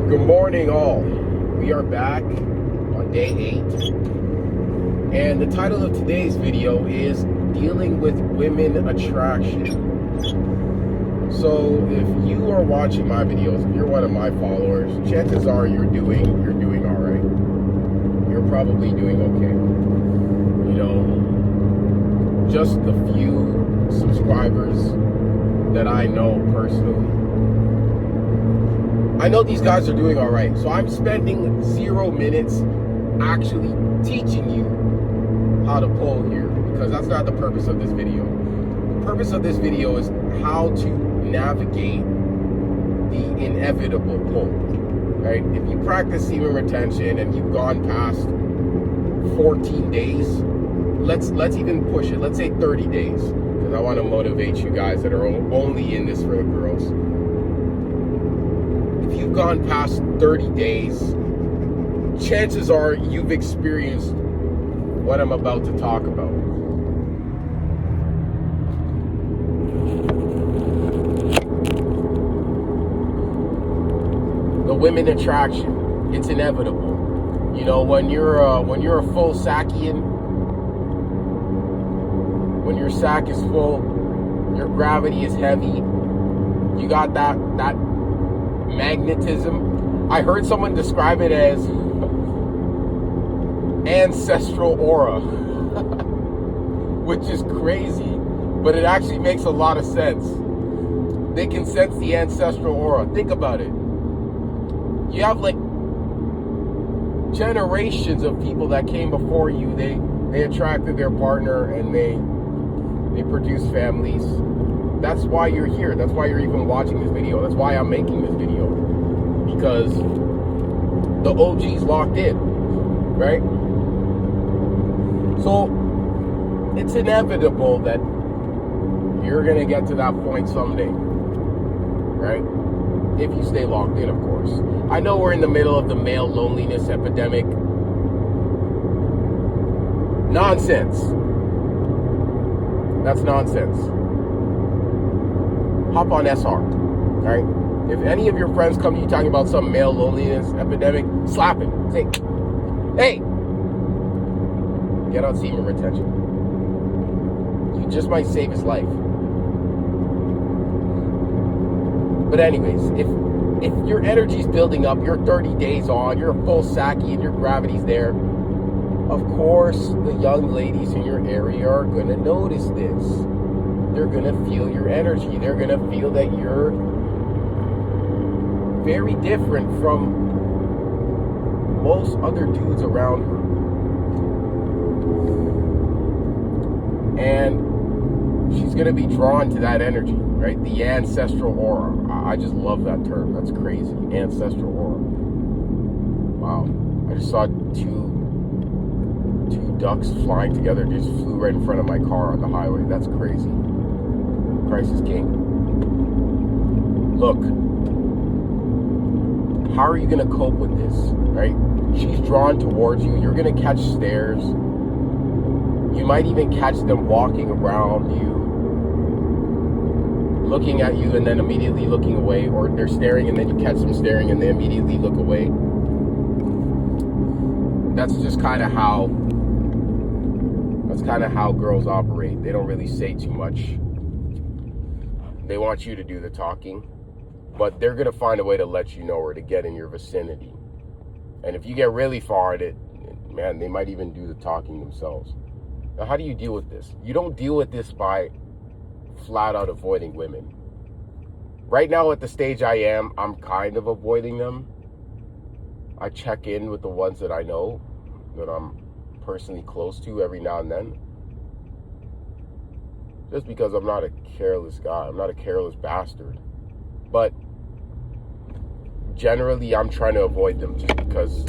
Good morning, all. We are back on day 8, and the title of today's video is Dealing with Women Attraction. So if you are watching my videos, if you're one of my followers, chances are you're doing all right. You're probably doing okay. You know, just the few subscribers that I know personally, I know these guys are doing all right. So I'm spending 0 minutes actually teaching you how to pull here, because that's not the purpose of this video. The purpose of this video is how to navigate the inevitable pull, right? If you practice semen retention and you've gone past 14 days, let's even push it. Let's say 30 days, because I want to motivate you guys that are only in this for the girls. If you've gone past 30 days, chances are you've experienced what I'm about to talk about. The women attraction, it's inevitable. You know, when you're a full Sackian, when your sack is full, your gravity is heavy, you got that magnetism. I heard someone describe it as ancestral aura, which is crazy, but it actually makes a lot of sense. They can sense the ancestral aura. Think about it. You have like generations of people that came before you. They attracted their partner and they produced families. That's why you're here. That's why you're even watching this video. That's why I'm making this video, because the OG's locked in, right? So it's inevitable that you're going to get to that point someday, right? If you stay locked in, of course. I know we're in the middle of the male loneliness epidemic. Nonsense. That's nonsense. Hop on SR, right? If any of your friends come to you talking about some male loneliness epidemic, slap it. Say, hey, get on semen retention. You just might save his life. But anyways, if your energy's building up, you're 30 days on, you're a full Saki and your gravity's there, of course the young ladies in your area are going to notice this. They're going to feel your energy. They're going to feel that you're very different from most other dudes around her. And she's going to be drawn to that energy, right? The ancestral aura. I just love that term. That's crazy. Ancestral aura. Wow. I just saw two ducks flying together. They just flew right in front of my car on the highway. That's crazy. Christ is king. Look, how are you going to cope with this, right? She's drawn towards you. You're going to catch stares. You might even catch them walking around you, looking at you and then immediately looking away, or they're staring and then you catch them staring and they immediately look away. That's just kind of how girls operate. They don't really say too much. They want you to do the talking, but they're going to find a way to let you know or to get in your vicinity. And if you get really far at it, man, they might even do the talking themselves. Now, how do you deal with this? You don't deal with this by flat out avoiding women. Right now at the stage I am, I'm kind of avoiding them. I check in with the ones that I know, that I'm personally close to every now and then. Just because I'm not a careless guy. I'm not a careless bastard. But generally, I'm trying to avoid them just because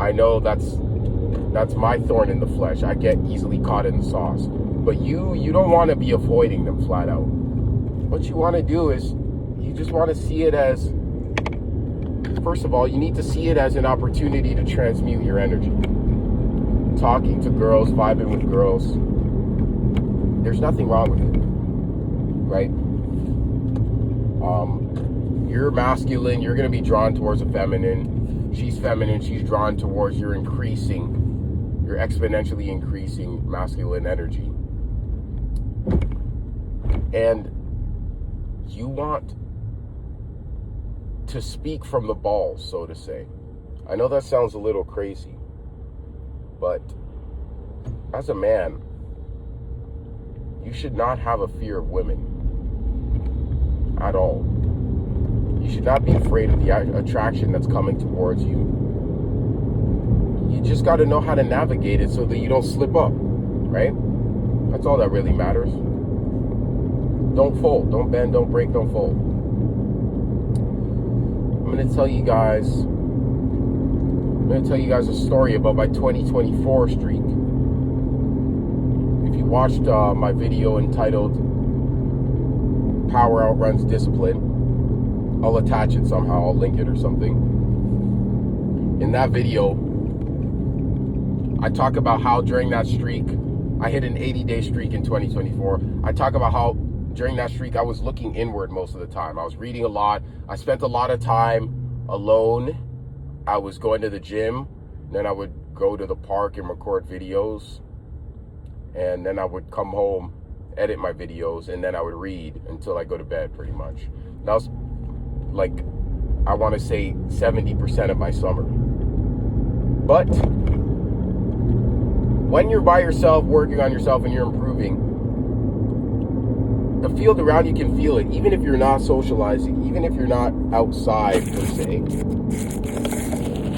I know that's my thorn in the flesh. I get easily caught in the sauce. But you don't want to be avoiding them flat out. What you want to do is you just want to see it as, first of all, you need to see it as an opportunity to transmute your energy. Talking to girls, vibing with girls, there's nothing wrong with it, right? You're masculine, you're going to be drawn towards a feminine. She's feminine, she's drawn towards your exponentially increasing masculine energy. And you want to speak from the balls, so to say. I know that sounds a little crazy, but as a man, you should not have a fear of women at all. You should not be afraid of the attraction that's coming towards you. You just got to know how to navigate it so that you don't slip up, right? That's all that really matters. Don't fold, don't bend, don't break, don't fold. I'm going to tell you guys a story about my 2024 streak. If you watched my video entitled Power Outruns Discipline, I'll attach it somehow, I'll link it or something. In that video, I talk about how during that streak, I hit an 80-day streak in 2024. I talk about how during that streak, I was looking inward most of the time. I was reading a lot. I spent a lot of time alone. I was going to the gym. Then I would go to the park and record videos. And then I would come home, edit my videos, and then I would read until I go to bed, pretty much. That was, like, I want to say 70% of my summer. But when you're by yourself, working on yourself, and you're improving, the field around you can feel it, even if you're not socializing, even if you're not outside, per se.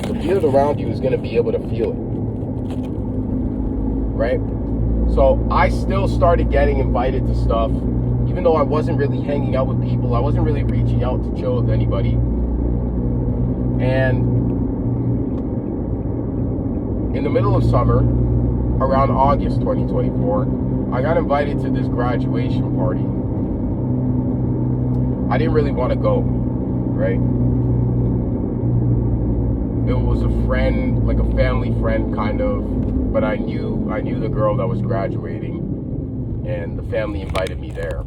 The field around you is going to be able to feel it, right? So I still started getting invited to stuff, even though I wasn't really hanging out with people. I wasn't really reaching out to chill with anybody. And in the middle of summer, around August 2024, I got invited to this graduation party. I didn't really want to go, right? It was a friend, like a family friend kind of, but I knew the girl that was graduating, and the family invited me there.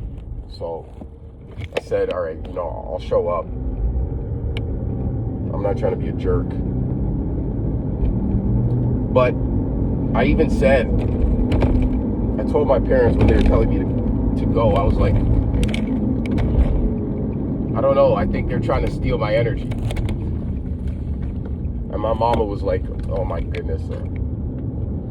So I said, all right, I'll show up. I'm not trying to be a jerk. But I even said, I told my parents when they were telling me to go, I was like, I don't know, I think they're trying to steal my energy. And my mama was like, oh my goodness,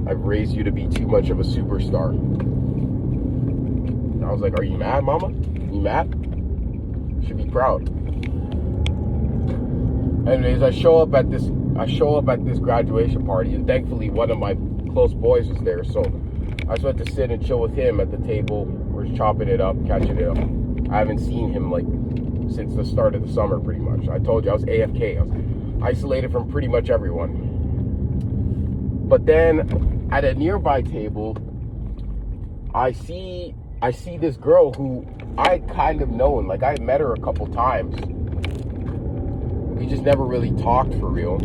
I've raised you to be too much of a superstar. And I was like, are you mad, mama? You mad? You should be proud. Anyways, I show up at this graduation party, and thankfully one of my close boys was there, so I just went to sit and chill with him at the table. We're just chopping it up, catching it up. I haven't seen him like since the start of the summer, pretty much. I told you I was AFK. I was isolated from pretty much everyone. But then at a nearby table, I see this girl who I kind of known. Like, I had met her a couple times. We just never really talked for real.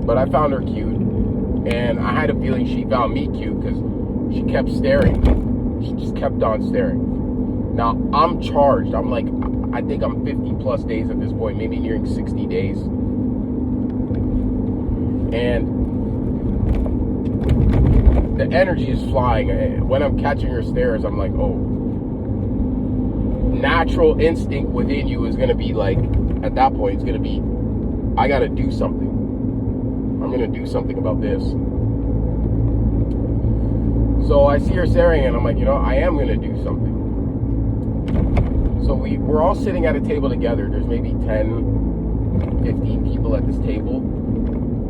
But I found her cute. And I had a feeling she found me cute because she kept staring. She just kept on staring. Now, I'm charged. I'm like, I think I'm 50 plus days at this point, maybe nearing 60 days. And the energy is flying. When I'm catching her stares, I'm like, oh. Natural instinct within you is going to be like, at that point, it's going to be, I got to do something. I'm going to do something about this. So I see her staring, and I'm like, I am going to do something. So we're all sitting at a table together. There's maybe 10, 15 people at this table.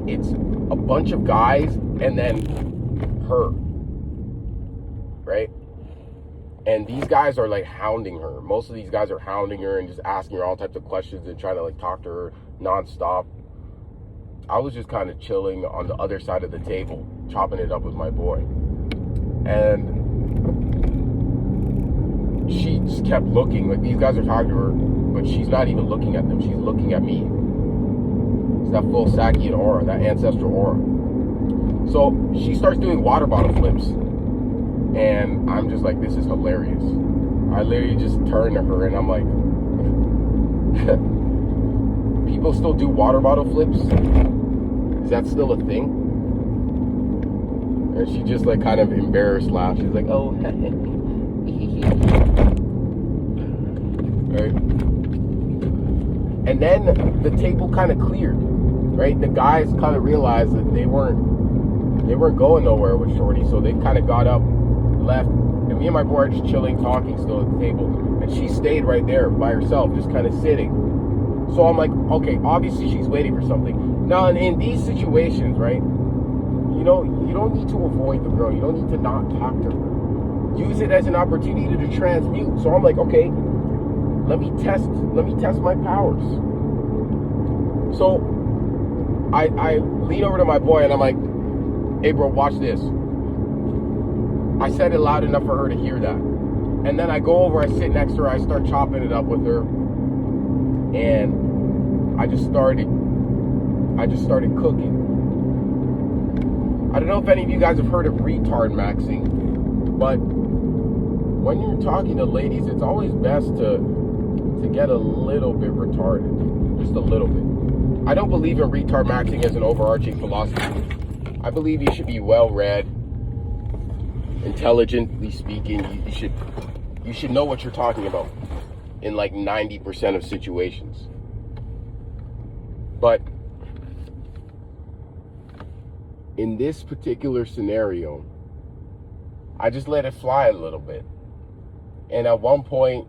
It's a bunch of guys and then her, right? And these guys are like hounding her. Most of these guys are hounding her and just asking her all types of questions and trying to like talk to her nonstop. I was just kind of chilling on the other side of the table, chopping it up with my boy. And she just kept looking. Like, these guys are talking to her, but she's not even looking at them. She's looking at me. It's that full Sakian aura, that ancestral aura. So she starts doing water bottle flips. And I'm just like, this is hilarious. I literally just turn to her and I'm like, People still do water bottle flips? Is that still a thing? And she just like kind of embarrassed laugh. She's like, oh, right? And then the table kind of cleared, right? The guys kind of realized that they weren't going nowhere with Shorty, so they kind of got up, left, and me and my boy are just chilling, talking still at the table, and she stayed right there by herself, just kind of sitting. So I'm like, okay, obviously she's waiting for something. Now, in these situations, right, you know, you don't need to avoid the girl. You don't need to not talk to her. Use it as an opportunity to transmute. So I'm like, okay, let me test my powers. So I lean over to my boy and I'm like, hey bro, watch this. I said it loud enough for her to hear that. And then I go over, I sit next to her, I start chopping it up with her. And I just started cooking. I don't know if any of you guys have heard of retardmaxxing, but when you're talking to ladies, it's always best to get a little bit retarded. Just a little bit. I don't believe in retardmaxxing as an overarching philosophy. I believe you should be well-read, intelligently speaking. You should know what you're talking about in like 90% of situations. But in this particular scenario, I just let it fly a little bit. And at one point,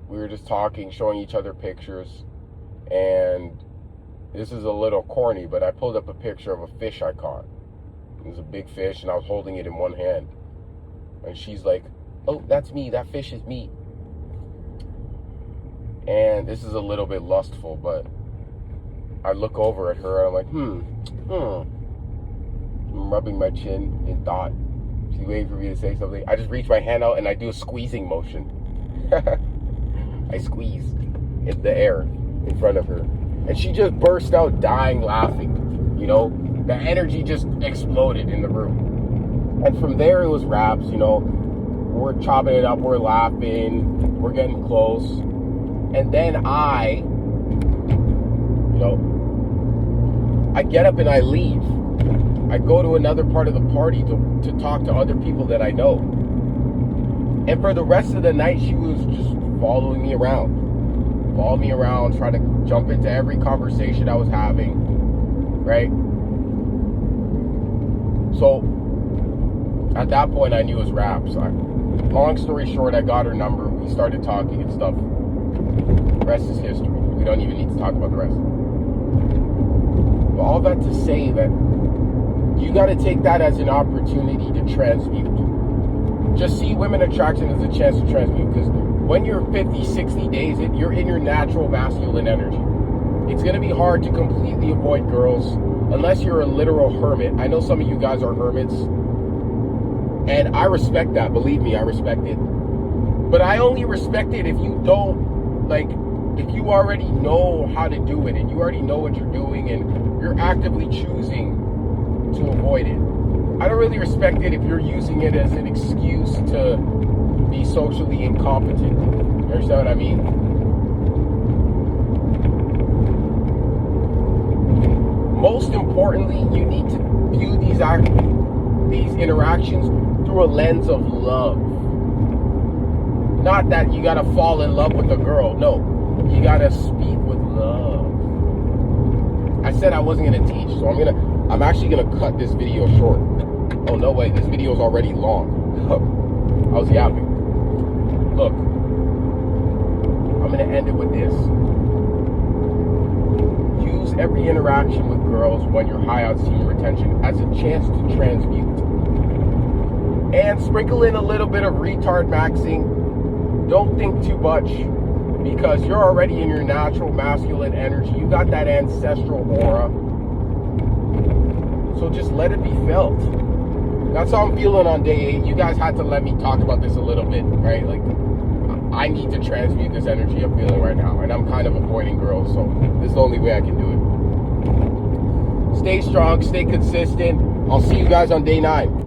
we were just talking, showing each other pictures, and this is a little corny, but I pulled up a picture of a fish I caught. It was a big fish, and I was holding it in one hand. And she's like, oh, that's me. That fish is me. And this is a little bit lustful, but I look over at her, and I'm like, I'm rubbing my chin in thought. She's waiting for me to say something. I just reach my hand out, and I do a squeezing motion. I squeezed in the air in front of her. And she just burst out dying laughing. You know, the energy just exploded in the room. And from there, it was raps, you know. We're chopping it up, we're laughing, we're getting close. And then I get up and I leave. I go to another part of the party to talk to other people that I know. And for the rest of the night, she was just following me around, trying to jump into every conversation I was having, right? So at that point, I knew it was raps. Long story short, I got her number. We started talking and stuff. The rest is history. We don't even need to talk about the rest. But all that to say that you got to take that as an opportunity to transmute. Just see women attraction as a chance to transmute, because when you're 50, 60 days, you're in your natural masculine energy. It's going to be hard to completely avoid girls unless you're a literal hermit. I know some of you guys are hermits, and I respect that. Believe me, I respect it. But I only respect it if you don't, if you already know how to do it and you already know what you're doing and you're actively choosing to avoid it. I don't really respect it if you're using it as an excuse to be socially incompetent. You understand what I mean? Most importantly, you need to view these interactions through a lens of love. Not that you gotta fall in love with a girl. No, you gotta speak with love. I said I wasn't gonna teach, so I'm actually gonna cut this video short. Oh no way, this video is already long. I was yapping. Look, I'm gonna end it with this. Use every interaction with girls when you're high on semen retention as a chance to transmute. And sprinkle in a little bit of retardmaxxing. Don't think too much, because you're already in your natural masculine energy. You got that ancestral aura. So just let it be felt. That's how I'm feeling on day 8. You guys had to let me talk about this a little bit, right? Like, I need to transmute this energy I'm feeling right now. And I'm kind of avoiding girls, so this is the only way I can do it. Stay strong, stay consistent. I'll see you guys on day 9.